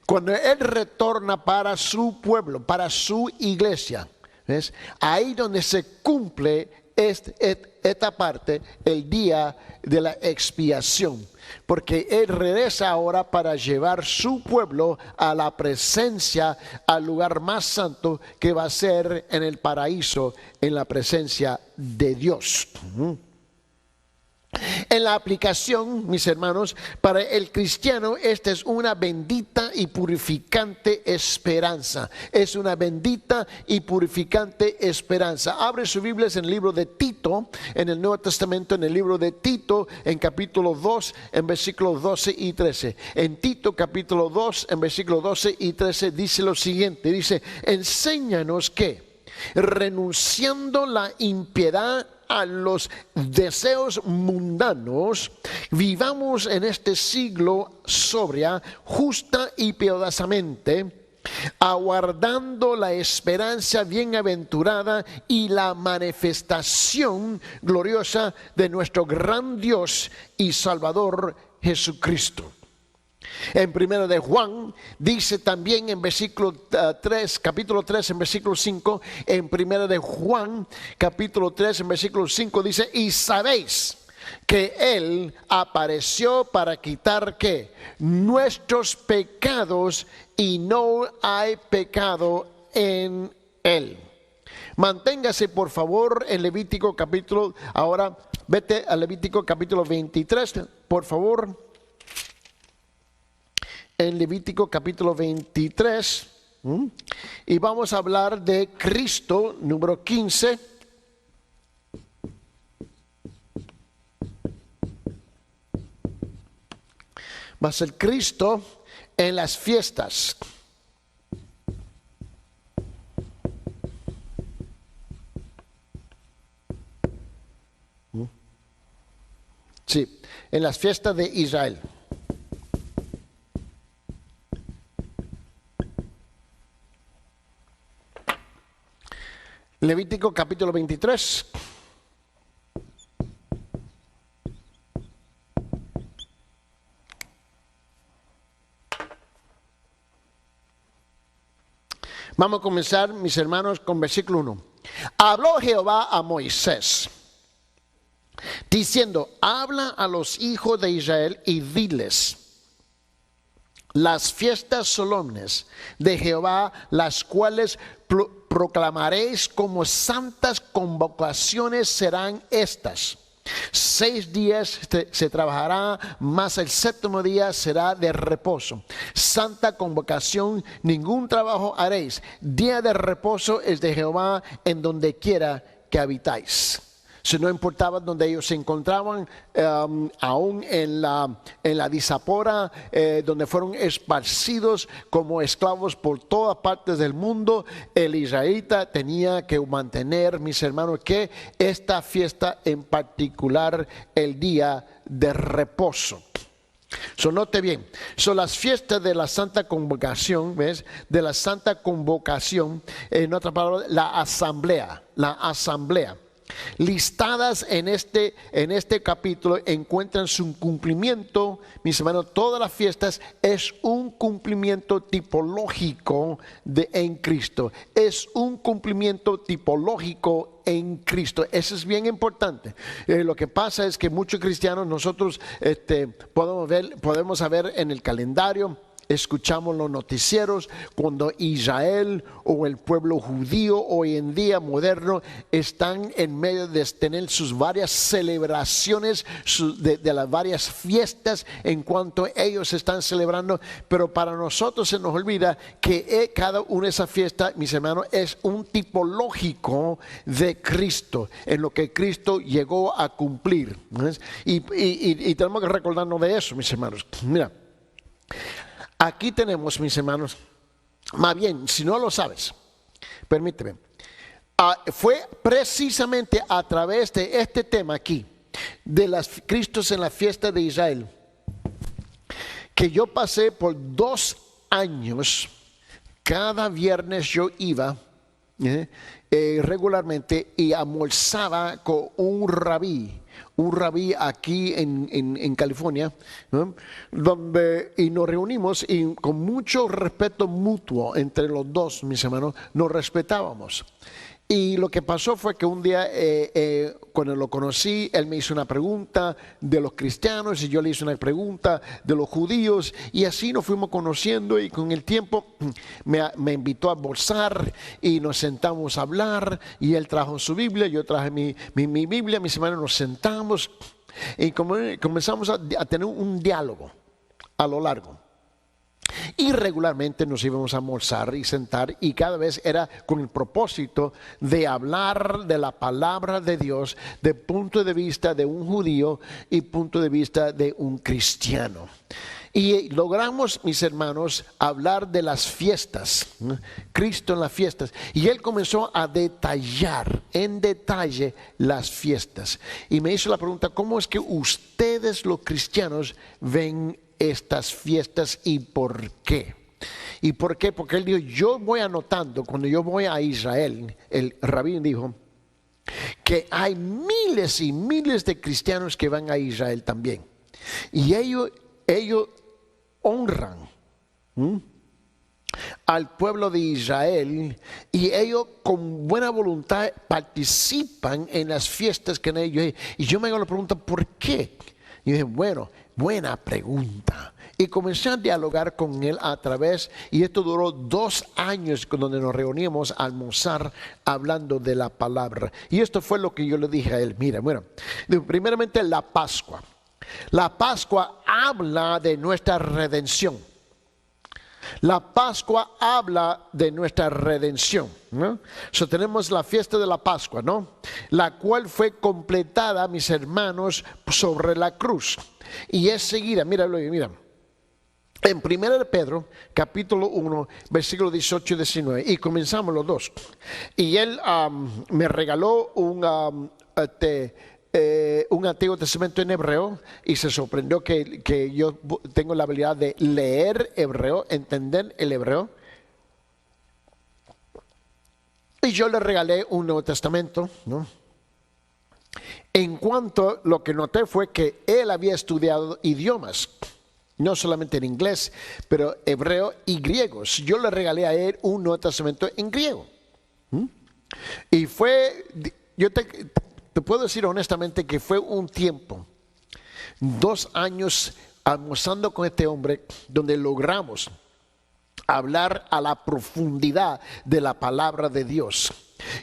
Cuando Él retorna para su pueblo, para su iglesia, ¿ves? Ahí donde se cumple esta parte, el día de la expiación, porque Él regresa ahora para llevar su pueblo a la presencia, al lugar más santo que va a ser en el paraíso, en la presencia de Dios. En la aplicación, mis hermanos, para el cristiano esta es una bendita y purificante esperanza. Es una bendita y purificante esperanza. Abre sus Biblias en el libro de Tito, en el Nuevo Testamento, en el libro de Tito, en capítulo 2, en versículos 12 y 13. En Tito capítulo 2, en versículos 12 y 13 dice lo siguiente, dice, enséñanos que, renunciando la impiedad a los deseos mundanos, vivamos en este siglo sobria, justa y piadosamente, aguardando la esperanza bienaventurada y la manifestación gloriosa de nuestro gran Dios y Salvador Jesucristo. En 1 de Juan dice también en versículo 3, capítulo 3 en versículo 5, en 1 de Juan capítulo 3 en versículo 5 dice, y sabéis que Él apareció para quitar ¿qué? Nuestros pecados, y no hay pecado en Él. Manténgase por favor en Levítico capítulo, ahora vete a Levítico capítulo 23, por favor. En Levítico capítulo 23, y vamos a hablar de Cristo, número 15. Va a ser Cristo en las fiestas. Sí, en las fiestas de Israel. Levítico capítulo 23. Vamos a comenzar, mis hermanos, con versículo 1. Habló Jehová a Moisés, diciendo, habla a los hijos de Israel y diles, las fiestas solemnes de Jehová, las cuales proclamaréis como santas convocaciones serán estas. 6 días se trabajará, mas el séptimo día será de reposo. Santa convocación, ningún trabajo haréis. Día de reposo es de Jehová en donde quiera que habitáis. Si no importaba donde ellos se encontraban, aún en la Disapora, donde fueron esparcidos como esclavos por todas partes del mundo, el israelita tenía que mantener, mis hermanos, que esta fiesta en particular, el día de reposo. Note bien, son las fiestas de la Santa Convocación, ¿ves? De la Santa Convocación, en otra palabra, la asamblea. Listadas en este capítulo encuentran su cumplimiento, mis hermanos. Todas las fiestas es un cumplimiento tipológico en Cristo. Es un cumplimiento tipológico en Cristo. Eso es bien importante. Lo que pasa es que muchos cristianos, nosotros podemos ver en el calendario, escuchamos los noticieros cuando Israel o el pueblo judío hoy en día moderno están en medio de tener sus varias celebraciones, de las varias fiestas en cuanto ellos están celebrando, pero para nosotros se nos olvida que cada una de esas fiestas, mis hermanos, es un tipológico de Cristo, en lo que Cristo llegó a cumplir. Y tenemos que recordarnos de eso, mis hermanos. Mira, aquí tenemos, mis hermanos, más bien, si no lo sabes, permíteme, fue precisamente a través de este tema aquí, de las Cristos en la fiesta de Israel, que yo pasé por 2 años, cada viernes yo iba regularmente y almorzaba con un rabí aquí en California, ¿no? Y nos reunimos y con mucho respeto mutuo entre los dos, mis hermanos, nos respetábamos. Y lo que pasó fue que un día, cuando lo conocí, él me hizo una pregunta de los cristianos y yo le hice una pregunta de los judíos, y así nos fuimos conociendo, y con el tiempo me invitó a almorzar y nos sentamos a hablar, y él trajo su Biblia, yo traje mi Biblia, mis hermanos, nos sentamos y comenzamos a tener un diálogo a lo largo. Y regularmente nos íbamos a almorzar y sentar, y cada vez era con el propósito de hablar de la palabra de Dios de punto de vista de un judío y punto de vista de un cristiano. Y logramos, mis hermanos, hablar de las fiestas, ¿no? Cristo en las fiestas. Y él comenzó a detallar en detalle las fiestas. Y me hizo la pregunta: ¿cómo es que ustedes los cristianos ven estas fiestas y por qué? ¿Y por qué? Porque él dijo: yo voy anotando, cuando yo voy a Israel, el rabí dijo que hay miles y miles de cristianos que van a Israel también. Y ellos honran al pueblo de Israel, y ellos con buena voluntad participan en las fiestas que ellos. Y yo me hago la pregunta: ¿por qué? Y dije: bueno, buena pregunta. Y comencé a dialogar con él a través, y esto duró 2 años, donde nos reuníamos a almorzar hablando de la palabra. Y esto fue lo que yo le dije a él: mira, bueno, primeramente la Pascua. La Pascua habla de nuestra redención. La Pascua habla de nuestra redención, ¿no? Tenemos la fiesta de la Pascua, ¿no? La cual fue completada, mis hermanos, sobre la cruz. Y es seguida, míralo, mira. En 1 de Pedro, capítulo 1, versículo 18 y 19. Y comenzamos los dos. Y él me regaló un Antiguo Testamento en hebreo, y se sorprendió que yo tengo la habilidad de leer hebreo, entender el hebreo. Y yo le regalé un Nuevo Testamento, ¿no? En cuanto, lo que noté fue que él había estudiado idiomas, no solamente en inglés, pero hebreo y griego. Yo le regalé a él un Nuevo Testamento en griego. Y fue, yo te puedo decir honestamente que fue un tiempo, 2 años almorzando con este hombre, donde logramos hablar a la profundidad de la palabra de Dios.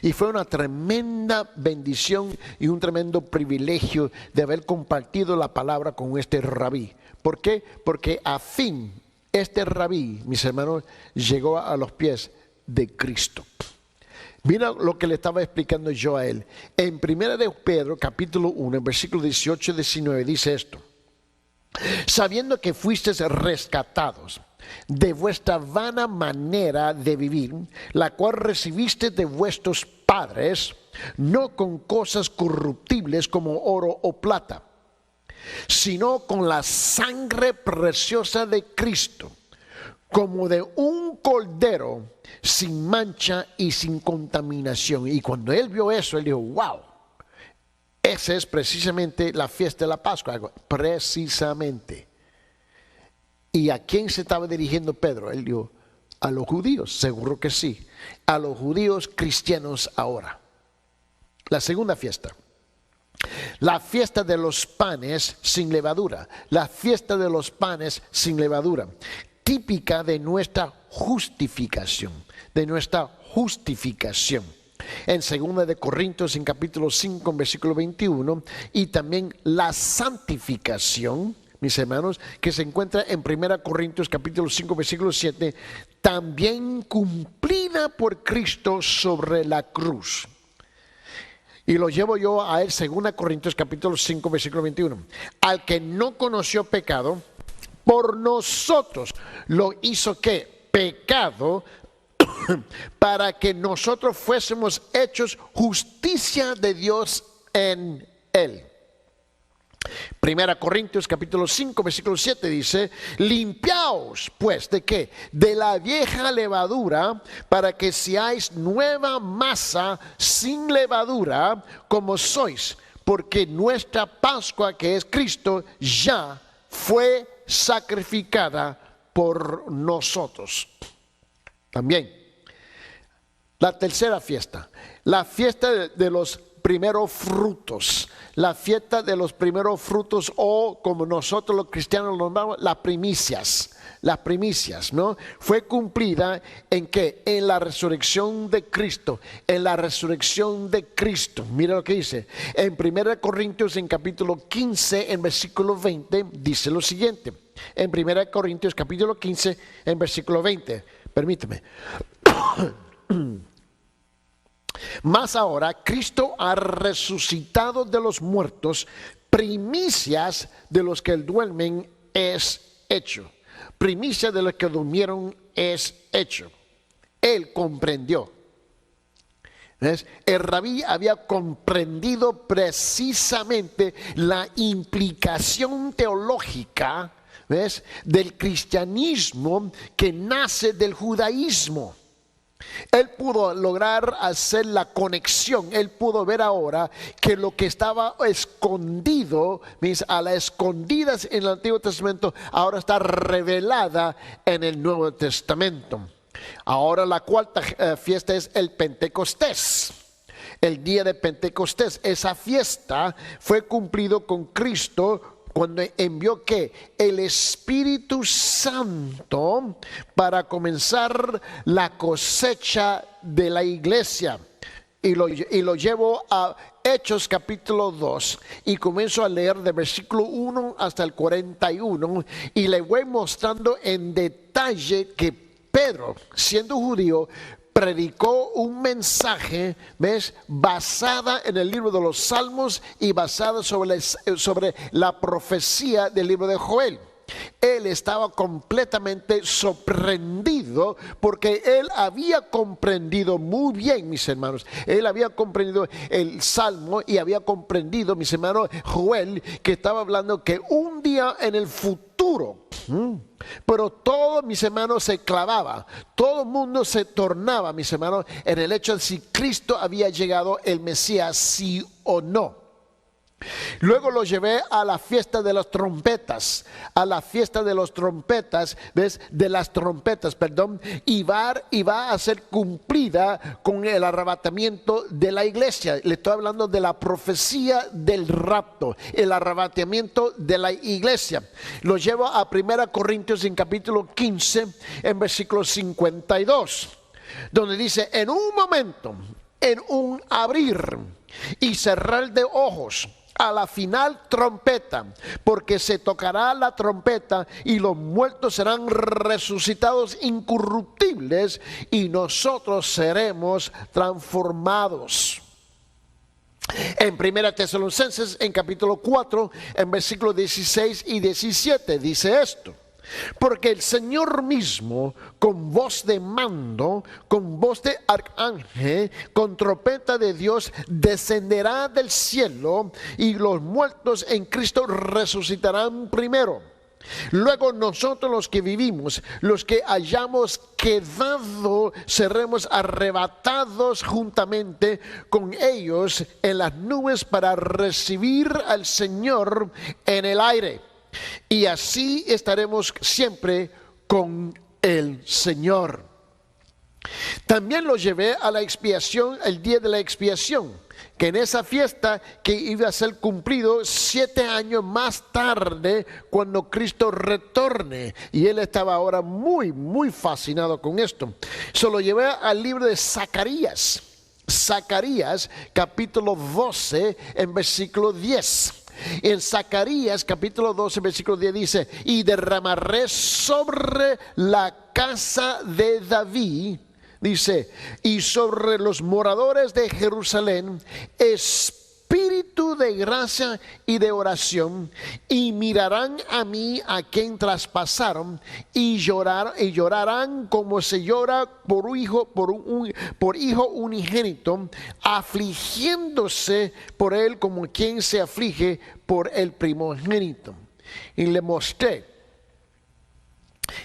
Y fue una tremenda bendición y un tremendo privilegio de haber compartido la palabra con este rabí. ¿Por qué? Porque a fin este rabí, mis hermanos, llegó a los pies de Cristo. Mira lo que le estaba explicando yo a él. En 1 de Pedro, capítulo 1, en versículo 18 y 19, dice esto: sabiendo que fuisteis rescatados de vuestra vana manera de vivir, la cual recibiste de vuestros padres, no con cosas corruptibles como oro o plata, sino con la sangre preciosa de Cristo, como de un cordero sin mancha y sin contaminación. Y cuando él vio eso, él dijo: wow, esa es precisamente la fiesta de la Pascua. Precisamente. ¿Y a quién se estaba dirigiendo Pedro? Él dijo: a los judíos. Seguro que sí, a los judíos cristianos ahora. La segunda fiesta, la fiesta de los panes sin levadura. La fiesta de los panes sin levadura, típica de nuestra justificación, de nuestra justificación. En 2 de Corintios, en capítulo 5, en versículo 21, y también la santificación, mis hermanos, que se encuentra en 1 Corintios, capítulo 5, versículo 7, también cumplida por Cristo sobre la cruz. Y lo llevo yo a él, 2 Corintios, capítulo 5, versículo 21. Al que no conoció pecado, por nosotros lo hizo ¿qué? Pecado, para que nosotros fuésemos hechos justicia de Dios en él. Primera Corintios capítulo 5 versículo 7 dice: limpiaos pues, ¿de qué? De la vieja levadura, para que seáis nueva masa sin levadura, como sois, porque nuestra Pascua, que es Cristo, ya fue sacrificada por nosotros. También la tercera fiesta, la fiesta de los primeros frutos, la fiesta de los primeros frutos, o como nosotros los cristianos lo llamamos, las primicias, ¿no? Fue cumplida en ¿qué? En la resurrección de Cristo, en la resurrección de Cristo. Mira lo que dice en 1 Corintios en capítulo 15 en versículo 20, dice lo siguiente, en 1 Corintios capítulo 15 en versículo 20, permíteme. Mas ahora Cristo ha resucitado de los muertos, primicias de los que duermen es hecho. Primicia de los que durmieron es hecho. Él comprendió. ¿Ves? El rabí había comprendido precisamente la implicación teológica, ¿ves?, del cristianismo que nace del judaísmo. Él pudo lograr hacer la conexión. Él pudo ver ahora que lo que estaba escondido, a las escondidas en el Antiguo Testamento, ahora está revelada en el Nuevo Testamento. Ahora la cuarta fiesta es el Pentecostés. El día de Pentecostés, esa fiesta fue cumplido con Cristo cuando envió ¿qué? El Espíritu Santo para comenzar la cosecha de la iglesia. Y lo llevo a Hechos capítulo 2 y comienzo a leer de versículo 1 hasta el 41 y le voy mostrando en detalle que Pedro, siendo judío, predicó un mensaje, ¿ves?, basada en el libro de los Salmos y basada sobre la profecía del libro de Joel. Él estaba completamente sorprendido porque él había comprendido muy bien, mis hermanos. Él había comprendido el Salmo y había comprendido, mis hermanos, Joel, que estaba hablando que un día en el futuro, pero todo, mis hermanos, se clavaba, todo el mundo se tornaba, mis hermanos, en el hecho de si Cristo había llegado, el Mesías, sí o no. Luego lo llevé a la fiesta de las trompetas, ¿ves? De las trompetas, perdón, y va a ser cumplida con el arrebatamiento de la iglesia. Le estoy hablando de la profecía del rapto, el arrebatamiento de la iglesia. Lo llevo a 1 Corintios en capítulo 15, en versículo 52, donde dice: en un momento, en un abrir y cerrar de ojos, a la final trompeta, porque se tocará la trompeta y los muertos serán resucitados incorruptibles y nosotros seremos transformados. En 1 Tesalonicenses, en capítulo 4, en versículos 16 y 17, dice esto: porque el Señor mismo, con voz de mando, con voz de arcángel, con trompeta de Dios, descenderá del cielo, y los muertos en Cristo resucitarán primero. Luego nosotros, los que vivimos, los que hayamos quedado, seremos arrebatados juntamente con ellos en las nubes para recibir al Señor en el aire. Y así estaremos siempre con el Señor. También lo llevé a la expiación, el día de la expiación, que en esa fiesta que iba a ser cumplido 7 años más tarde, cuando Cristo retorne. Y él estaba ahora muy, muy fascinado con esto. Se lo llevé al libro de Zacarías. Zacarías capítulo 12 en versículo 10. En Zacarías capítulo 12 versículo 10 dice: y derramaré sobre la casa de David, dice, y sobre los moradores de Jerusalén, espíritu espíritu de gracia y de oración, y mirarán a mí a quien traspasaron, y llorarán como se llora por hijo unigénito, afligiéndose por él como quien se aflige por el primogénito. Y le mostré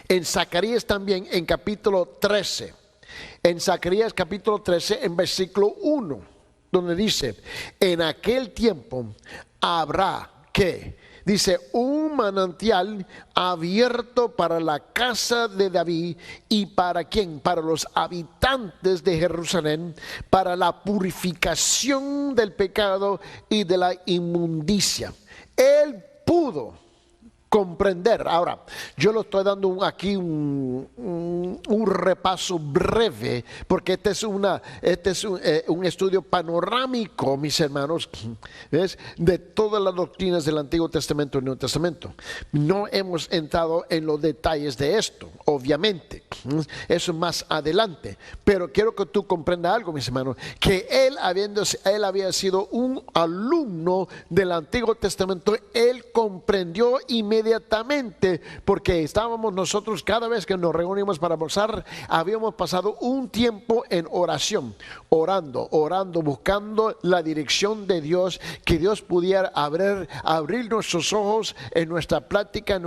en Zacarías también, en capítulo 13, en Zacarías capítulo 13, en versículo 1, donde dice: en aquel tiempo habrá, ¿qué? Dice, un manantial abierto para la casa de David. ¿Y para quién? Para los habitantes de Jerusalén, para la purificación del pecado y de la inmundicia. Él pudo comprender. Ahora, yo lo estoy dando aquí un repaso breve, porque este es un estudio panorámico, mis hermanos, ¿ves?, de todas las doctrinas del Antiguo Testamento y Nuevo Testamento. No hemos entrado en los detalles de esto, obviamente, eso más adelante, pero quiero que tú comprendas algo, mis hermanos, que él había sido un alumno del Antiguo Testamento. Él comprendió inmediatamente, porque estábamos nosotros, cada vez que nos reunimos para almorzar, habíamos pasado un tiempo en oración, orando, buscando la dirección de Dios, que Dios pudiera abrir nuestros ojos en nuestra plática,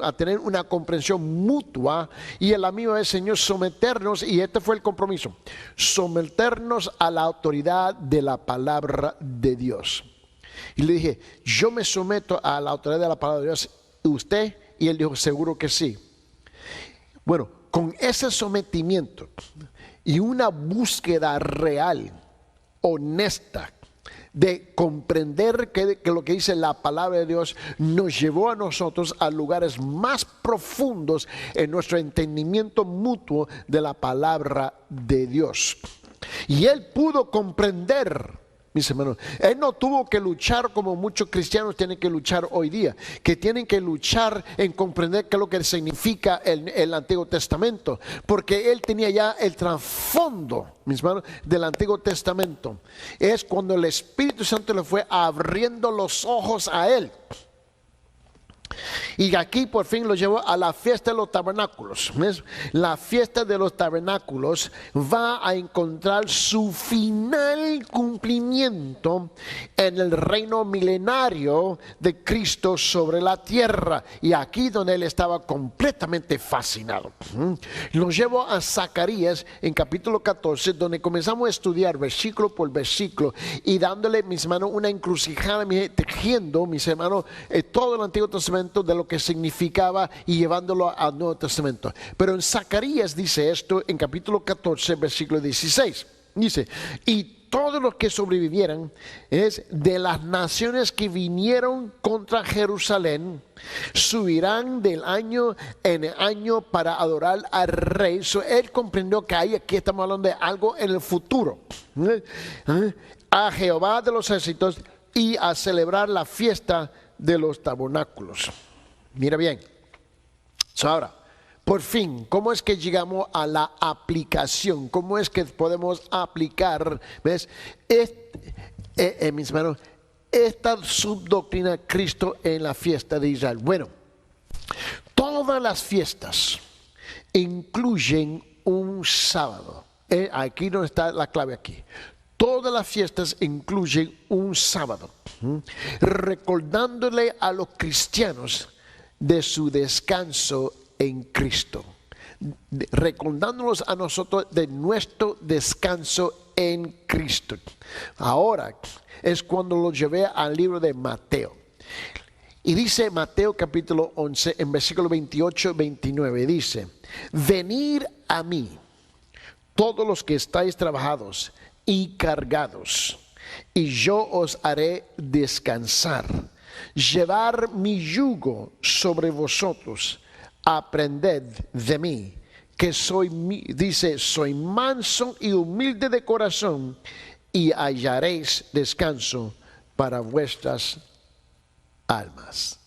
a tener una comprensión mutua, y a la misma vez, Señor, someternos, y este fue el compromiso, someternos a la autoridad de la palabra de Dios. Y le dije, yo me someto a la autoridad de la palabra de Dios, ¿usted? Y él dijo, seguro que sí. Bueno, con ese sometimiento y una búsqueda real, honesta, de comprender que lo que dice la palabra de Dios, nos llevó a nosotros a lugares más profundos en nuestro entendimiento mutuo de la palabra de Dios. Y él pudo comprender, mis hermanos, él no tuvo que luchar como muchos cristianos tienen que luchar hoy día, que tienen que luchar en comprender qué es lo que significa el Antiguo Testamento, porque él tenía ya el trasfondo, mis hermanos, del Antiguo Testamento. Es cuando el Espíritu Santo le fue abriendo los ojos a él. Y aquí por fin lo llevó a la fiesta de los tabernáculos. ¿Ves? La fiesta de los tabernáculos va a encontrar su final cumplimiento en el reino milenario de Cristo sobre la tierra. Y aquí donde él estaba completamente fascinado. Lo llevo a Zacarías en capítulo 14, donde comenzamos a estudiar versículo por versículo y dándole, mis hermanos, una encrucijada, tejiendo, mis hermanos, todo el Antiguo Testamento, de lo que significaba y llevándolo al Nuevo Testamento. Pero en Zacarías dice esto en capítulo 14, versículo 16. Dice, y todos los que sobrevivieran de las naciones que vinieron contra Jerusalén subirán del año en año para adorar al rey. Él comprendió que aquí estamos hablando de algo en el futuro. A Jehová de los ejércitos y a celebrar la fiesta de los tabernáculos. Mira bien. Ahora, por fin, ¿cómo es que llegamos a la aplicación? ¿Cómo es que podemos aplicar, ves, mis hermanos, esta subdoctrina de Cristo en la fiesta de Israel? Bueno, todas las fiestas incluyen un sábado. Aquí no está la clave aquí. Todas las fiestas incluyen un sábado, recordándole a los cristianos de su descanso en Cristo, recordándonos a nosotros de nuestro descanso en Cristo. Ahora es cuando lo llevé al libro de Mateo. Y dice Mateo capítulo 11 en versículo 28-29, dice, venid a mí todos los que estáis trabajados y cargados, y yo os haré descansar. Llevar mi yugo sobre vosotros, aprended de mí, que soy manso y humilde de corazón, y hallaréis descanso para vuestras almas.